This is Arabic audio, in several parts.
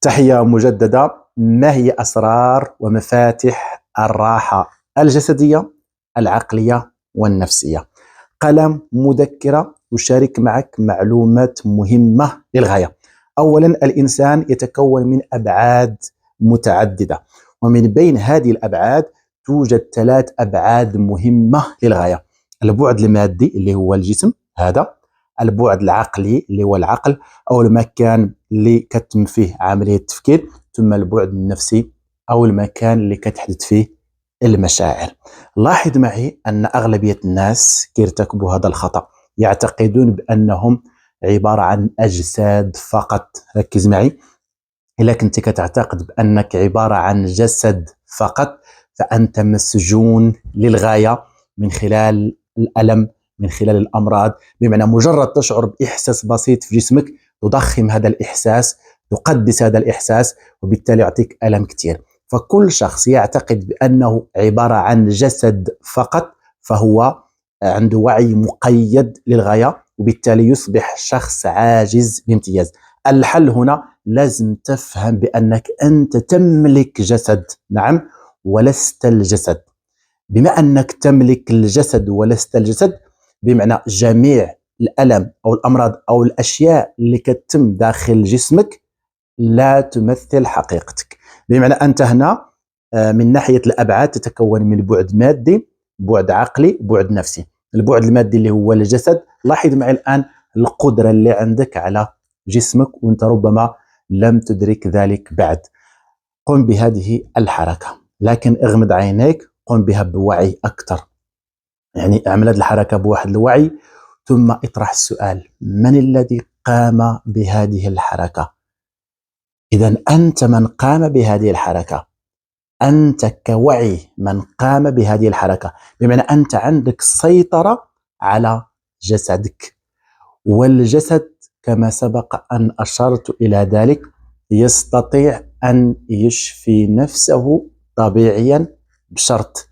تحية مجددة. ما هي أسرار ومفاتح الراحة الجسدية العقلية والنفسية؟ قلم مذكرة أشارك معك معلومات مهمة للغاية. أولا، الإنسان يتكون من أبعاد متعددة، ومن بين هذه الأبعاد توجد 3 أبعاد مهمة للغاية: البعد المادي اللي هو الجسم، هذا البعد العقلي اللي هو العقل أو المكان اللي كتم فيه عملية التفكير، ثم البعد النفسي أو المكان اللي كتحدث فيه المشاعر. لاحظ معي أن أغلبية الناس كيرتكبوا هذا الخطأ، يعتقدون بأنهم عبارة عن أجساد فقط. ركز معي، إلا كنت كتعتقد بأنك عبارة عن جسد فقط فأنت مسجون للغاية من خلال الألم، من خلال الأمراض. بمعنى مجرد تشعر بإحساس بسيط في جسمك تضخم هذا الإحساس، تقدس هذا الإحساس، وبالتالي يعطيك ألم كثير. فكل شخص يعتقد بأنه عبارة عن جسد فقط فهو عنده وعي مقيد للغاية، وبالتالي يصبح شخص عاجز بامتياز. الحل هنا لازم تفهم بأنك أنت تملك جسد، نعم، ولست الجسد. بما أنك تملك الجسد ولست الجسد، بمعنى جميع الألم أو الأمراض أو الأشياء اللي كتم داخل جسمك لا تمثل حقيقتك. بمعنى أنت هنا من ناحية الأبعاد تتكون من بعد مادي، بعد عقلي، بعد نفسي. البعد المادي اللي هو الجسد، لاحظ معي الآن القدرة اللي عندك على جسمك وانت ربما لم تدرك ذلك بعد. قم بهذه الحركة، لكن اغمض عينيك، قم بها بوعي أكثر. يعني اعمل هذه الحركة بواحد الوعي، ثم اطرح السؤال: من الذي قام بهذه الحركة؟ إذا أنت من قام بهذه الحركة، أنت كوعي من قام بهذه الحركة، بمعنى أنت عندك سيطرة على جسدك. والجسد كما سبق أن أشرت إلى ذلك يستطيع أن يشفي نفسه طبيعيا، بشرط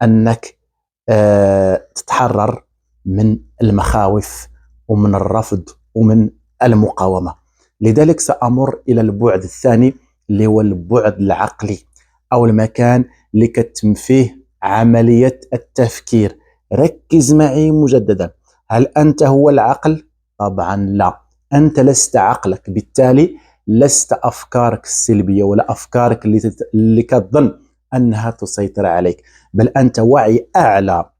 أنك تتحرر من المخاوف ومن الرفض ومن المقاومة. لذلك سأمر إلى البعد الثاني اللي هو البعد العقلي أو المكان اللي كتم فيه عملية التفكير. ركز معي مجددا، هل أنت هو العقل؟ طبعا لا، أنت لست عقلك، بالتالي لست أفكارك السلبية ولا أفكارك اللي كتظن أنها تسيطر عليك، بل أنت وعي أعلى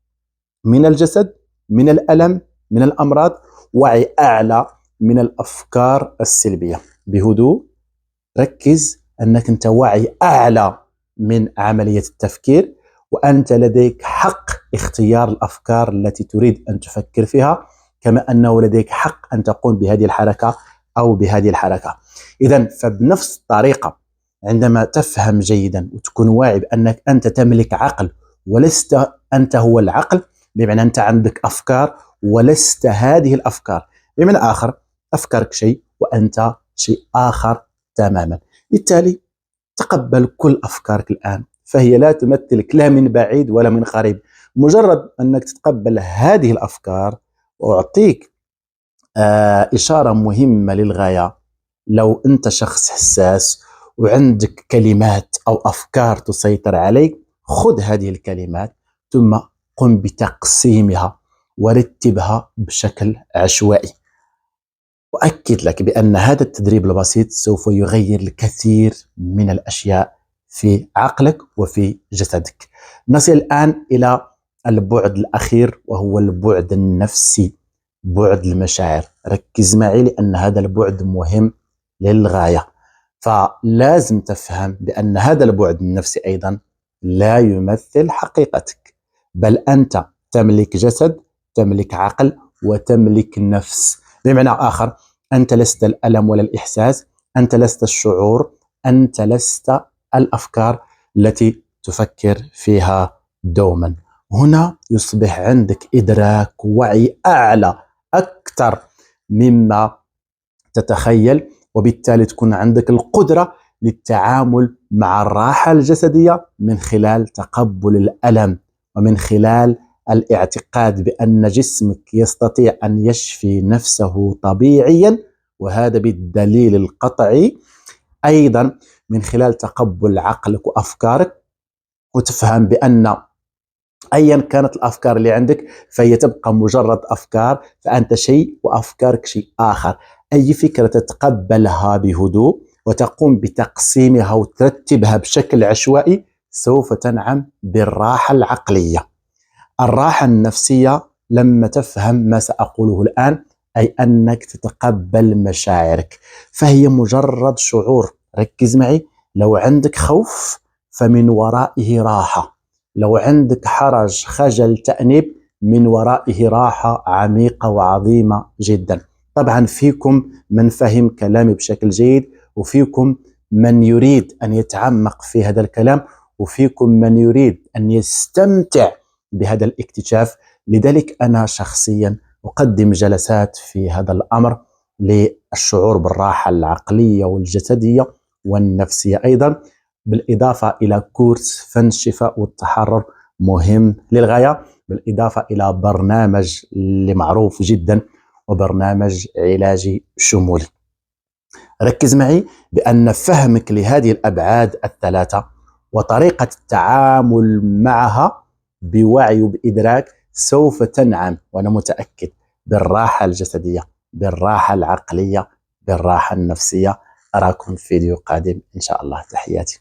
من الجسد، من الألم، من الأمراض، وعي أعلى من الأفكار السلبية. بهدوء ركز أنك أنت وعي أعلى من عملية التفكير، وأنت لديك حق اختيار الأفكار التي تريد أن تفكر فيها، كما أنه لديك حق أن تقوم بهذه الحركة أو بهذه الحركة. إذن فبنفس الطريقة عندما تفهم جيدا وتكون واعي بأنك أنت تملك عقل ولست أنت هو العقل، بمعنى أنت عندك أفكار ولست هذه الأفكار، بمعنى آخر أفكارك شيء وأنت شيء آخر تماما. بالتالي تقبل كل أفكارك الآن، فهي لا تمثلك لا من بعيد ولا من قريب. مجرد أنك تتقبل هذه الأفكار، وأعطيك إشارة مهمة للغاية: لو أنت شخص حساس وعندك كلمات أو أفكار تسيطر عليك، خذ هذه الكلمات ثم قم بتقسيمها ورتبها بشكل عشوائي. أؤكد لك بأن هذا التدريب البسيط سوف يغير الكثير من الأشياء في عقلك وفي جسدك. نصل الآن إلى البعد الأخير وهو البعد النفسي، بعد المشاعر. ركز معي لأن هذا البعد مهم للغاية. فلازم تفهم بأن هذا البعد النفسي أيضا لا يمثل حقيقتك، بل أنت تملك جسد، تملك عقل، وتملك نفس. بمعنى آخر، أنت لست الألم ولا الإحساس، أنت لست الشعور، أنت لست الأفكار التي تفكر فيها دوما. هنا يصبح عندك إدراك ووعي أعلى أكثر مما تتخيل، وبالتالي تكون عندك القدرة للتعامل مع الراحة الجسدية من خلال تقبل الألم، ومن خلال الاعتقاد بأن جسمك يستطيع أن يشفي نفسه طبيعيا. وهذا بالدليل القطعي أيضا من خلال تقبل عقلك وأفكارك، وتفهم بأن أيا كانت الأفكار اللي عندك فهي تبقى مجرد أفكار، فأنت شيء وأفكارك شيء آخر. أي فكرة تتقبلها بهدوء وتقوم بتقسيمها وترتبها بشكل عشوائي سوف تنعم بالراحة العقلية. الراحة النفسية لما تفهم ما سأقوله الآن، أي أنك تتقبل مشاعرك، فهي مجرد شعور. ركز معي، لو عندك خوف فمن ورائه راحة، لو عندك حرج خجل تأنيب من ورائه راحة عميقة وعظيمة جدا. طبعا فيكم من فهم كلامي بشكل جيد، وفيكم من يريد أن يتعمق في هذا الكلام، وفيكم من يريد أن يستمتع بهذا الاكتشاف. لذلك أنا شخصيا أقدم جلسات في هذا الأمر للشعور بالراحة العقلية والجسدية والنفسية أيضا، بالإضافة إلى كورس فن الشفاء والتحرر مهم للغاية، بالإضافة إلى برنامج اللي معروف جدا وبرنامج علاجي شمولي. ركز معي بأن فهمك لهذه الأبعاد الثلاثة وطريقة التعامل معها بوعي وبإدراك سوف تنعم، وأنا متأكد، بالراحة الجسدية، بالراحة العقلية، بالراحة النفسية. أراكم في فيديو قادم إن شاء الله. تحياتي.